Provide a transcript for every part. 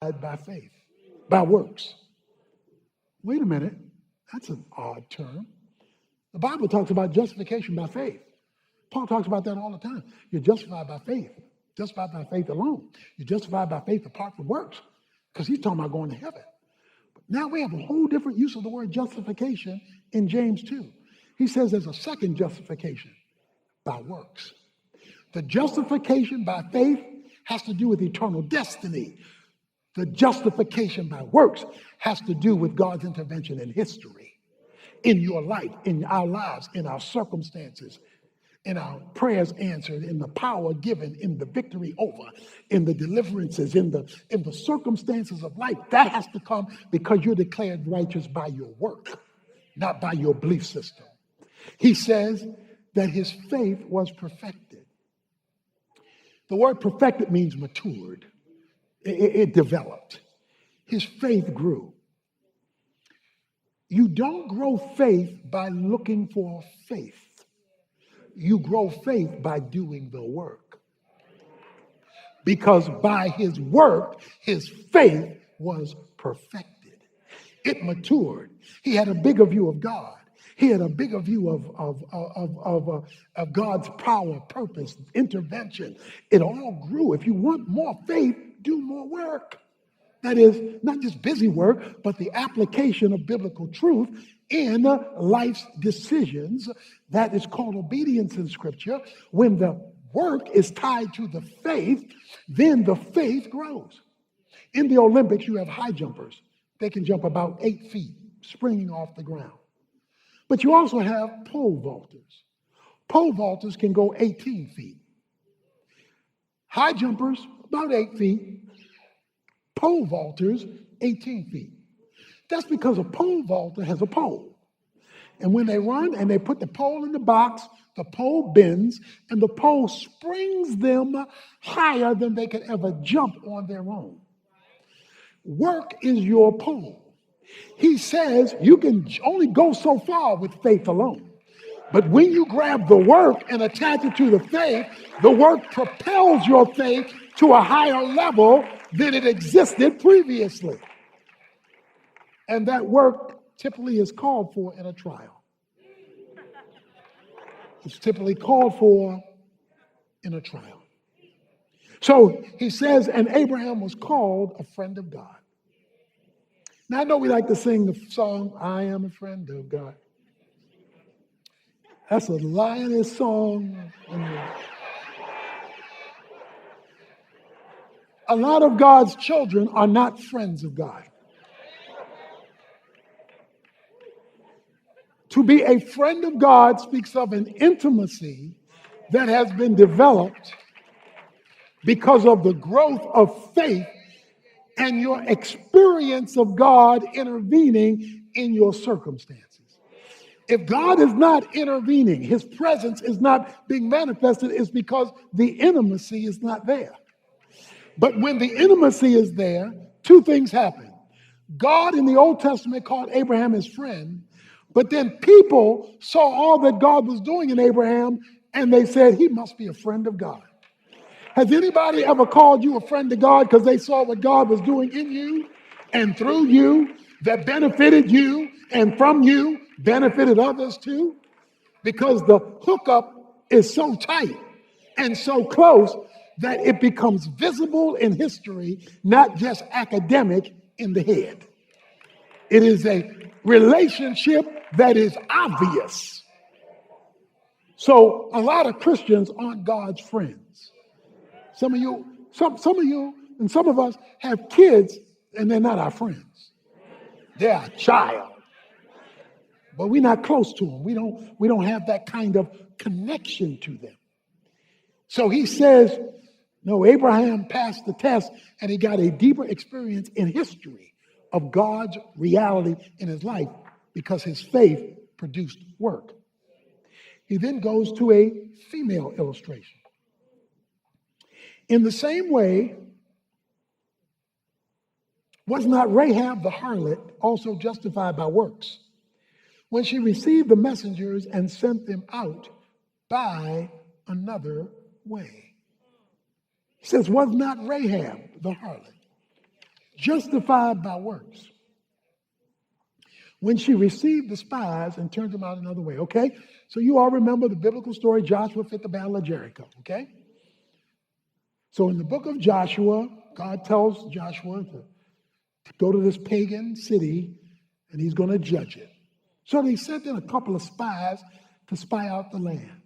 by faith, by works. Wait a minute, that's an odd term. The Bible talks about justification by faith. Paul talks about that all the time. You're justified by faith, justified by faith alone. You're justified by faith apart from works, because he's talking about going to heaven. But now we have a whole different use of the word justification in James 2. He says there's a second justification by works. The justification by faith has to do with eternal destiny. The justification by works has to do with God's intervention in history, in your life, in our lives, in our circumstances, in our prayers answered, in the power given, in the victory over, in the deliverances, in the circumstances of life. That has to come because you're declared righteous by your work, not by your belief system. He says that his faith was perfected. The word perfected means matured. It developed. His faith grew. You don't grow faith by looking for faith. You grow faith by doing the work. Because by his work, his faith was perfected. It matured. He had a bigger view of God. He had a bigger view of God's power, purpose, intervention. It all grew. If you want more faith, do more work. That is not just busy work, but the application of biblical truth in life's decisions. That is called obedience in Scripture. When the work is tied to the faith, then the faith grows. In the Olympics, you have high jumpers. They can jump about 8 feet, springing off the ground. But you also have pole vaulters. Pole vaulters can go 18 feet. High jumpers, about 8 feet. Pole vaulters, 18 feet. That's because a pole vaulter has a pole. And when they run and they put the pole in the box, the pole bends and the pole springs them higher than they could ever jump on their own. Work is your pole. He says you can only go so far with faith alone. But when you grab the work and attach it to the work propels your faith to a higher level than it existed previously. And that work typically is called for in a trial. It's typically called for in a trial. So he says, and Abraham was called a friend of God. Now, I know we like to sing the song, I am a friend of God. That's a lioness song. A lot of God's children are not friends of God. To be a friend of God speaks of an intimacy that has been developed because of the growth of faith and your experience of God intervening in your circumstances. If God is not intervening, his presence is not being manifested, it's because the intimacy is not there. But when the intimacy is there, two things happen. God in the Old Testament called Abraham his friend, but then people saw all that God was doing in Abraham and they said, he must be a friend of God. Has anybody ever called you a friend of God because they saw what God was doing in you and through you that benefited you and from you benefited others too? Because the hookup is so tight and so close that it becomes visible in history, not just academic in the head. It is a relationship that is obvious. So a lot of Christians aren't God's friends. Some of you, and some of us have kids and they're not our friends. They're our child. But we're not close to them. We don't have that kind of connection to them. So he says, no, Abraham passed the test and he got a deeper experience in history of God's reality in his life because his faith produced work. He then goes to a female illustration. In the same way, was not Rahab the harlot also justified by works when she received the messengers and sent them out by another way? He says, was not Rahab the harlot justified by works. When she received the spies and turned them out another way, okay? So you all remember the biblical story, Joshua fit the battle of Jericho, okay? So in the book of Joshua, God tells Joshua to go to this pagan city and he's going to judge it. So they sent in a couple of spies to spy out the land.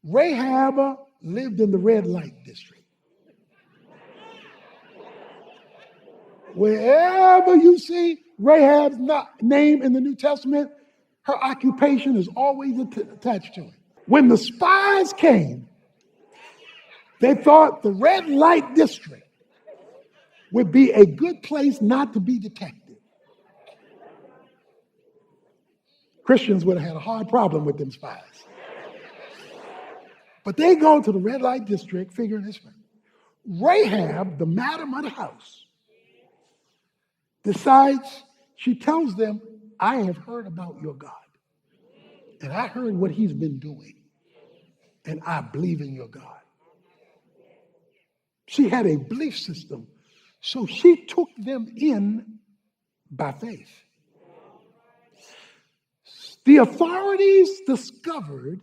Rahab lived in the red light district. Wherever you see Rahab's name in the New Testament, her occupation is always attached to it. When the spies came, they thought the red light district would be a good place not to be detected. Christians would have had a hard problem with them spies. But they go to the red light district figuring this way. Rahab, the madam of the house, decides, she tells them, I have heard about your God. And I heard what he's been doing. And I believe in your God. She had a belief system. So she took them in by faith. The authorities discovered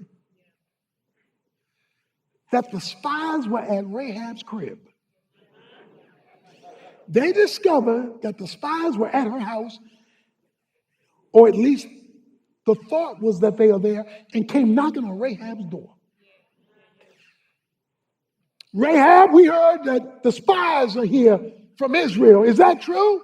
that the spies were at Rahab's crib. They discovered that the spies were at her house, or at least the thought was that they are there, and came knocking on Rahab's door. Rahab, we heard that the spies are here from Israel. Is that true?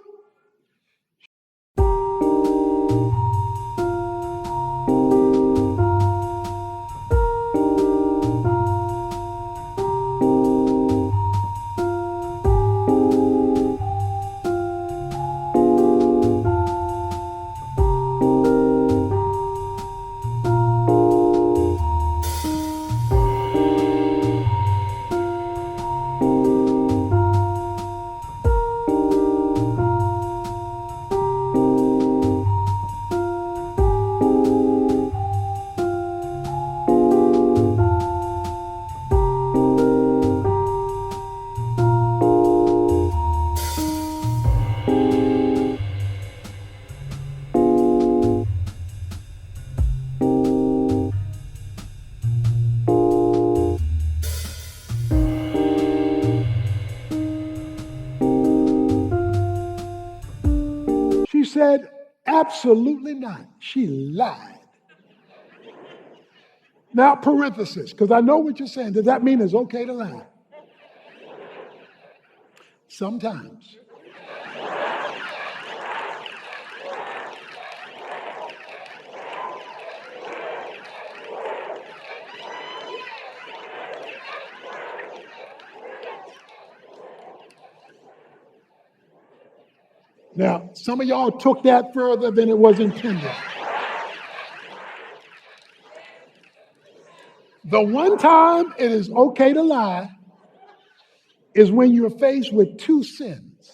She said, absolutely not. She lied. Now, parenthesis, because I know what you're saying. Does that mean it's okay to lie? Sometimes. Now, some of y'all took that further than it was intended. The one time it is okay to lie is when you're faced with two sins.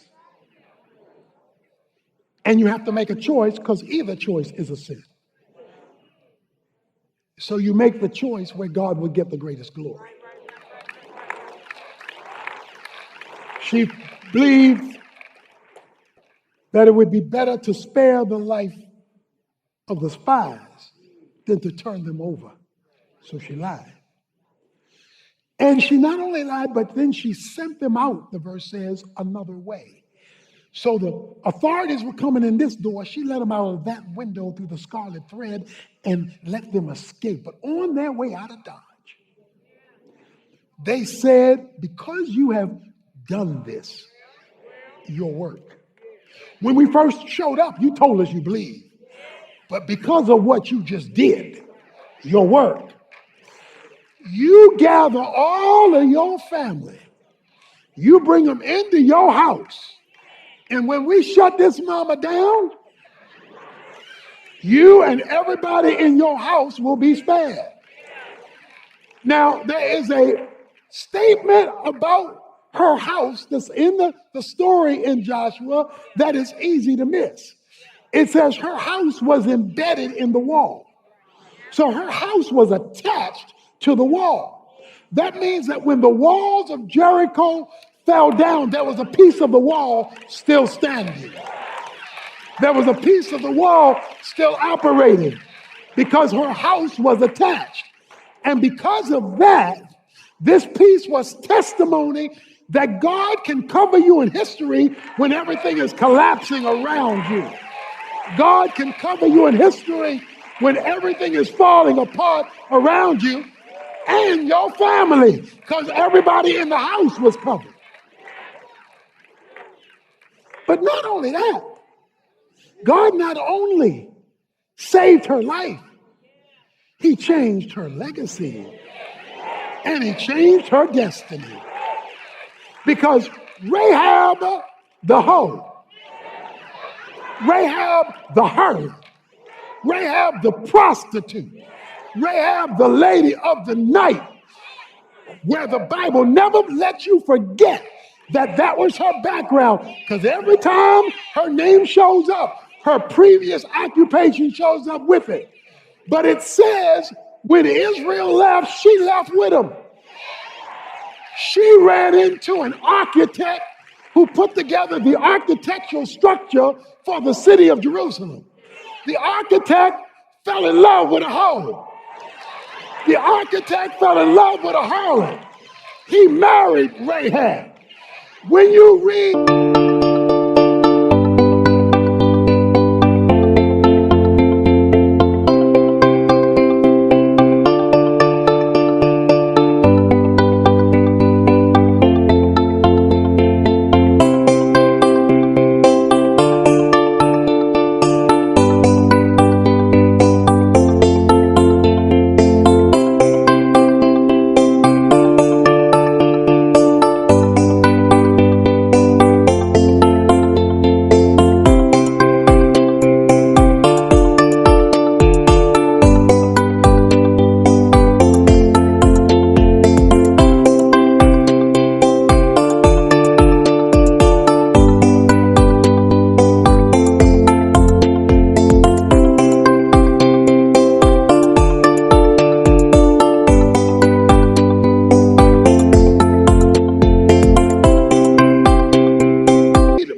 And you have to make a choice because either choice is a sin. So you make the choice where God will get the greatest glory. She believed that it would be better to spare the life of the spies than to turn them over. So she lied. And she not only lied, but then she sent them out, the verse says, another way. So the authorities were coming in this door. She let them out of that window through the scarlet thread and let them escape. But on their way out of Dodge, they said, because you have done this, your work. When we first showed up, you told us you believed. But because of what you just did, your work, you gather all of your family, you bring them into your house, and when we shut this mama down, you and everybody in your house will be spared. Now, there is a statement about her house that's in the story in Joshua that is easy to miss. It says her house was embedded in the wall. So her house was attached to the wall. That means that when the walls of Jericho fell down, there was a piece of the wall still standing. There was a piece of the wall still operating because her house was attached. And because of that, this piece was testimony that God can cover you in history when everything is collapsing around you. God can cover you in history when everything is falling apart around you and your family, because everybody in the house was covered. But not only that, God not only saved her life, he changed her legacy and he changed her destiny. Because Rahab the hoe, Rahab the harlot, Rahab the prostitute, Rahab the lady of the night, where the Bible never lets you forget that that was her background, because every time her name shows up, her previous occupation shows up with it. But it says when Israel left, she left with him. She ran into an architect who put together the architectural structure for the city of Jerusalem. The architect fell in love with a hoe. The architect fell in love with a harlot. He married Rahab. When you read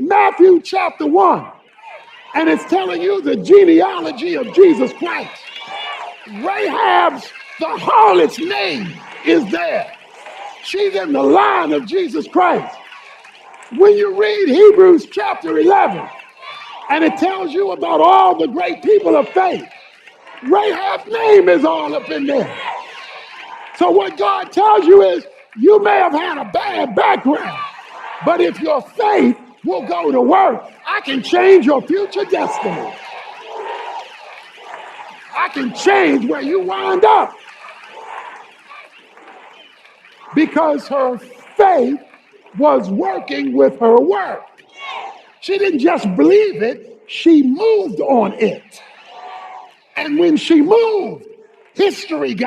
Matthew chapter 1, and it's telling you the genealogy of Jesus Christ. Rahab's, the harlot's name is there. She's in the line of Jesus Christ. When you read Hebrews chapter 11, and it tells you about all the great people of faith, Rahab's name is all up in there. So what God tells you is, you may have had a bad background, but if your faith will go to work, I can change your future destiny. I can change where you wind up. Because her faith was working with her work. She didn't just believe it, she moved on it. And when she moved, history got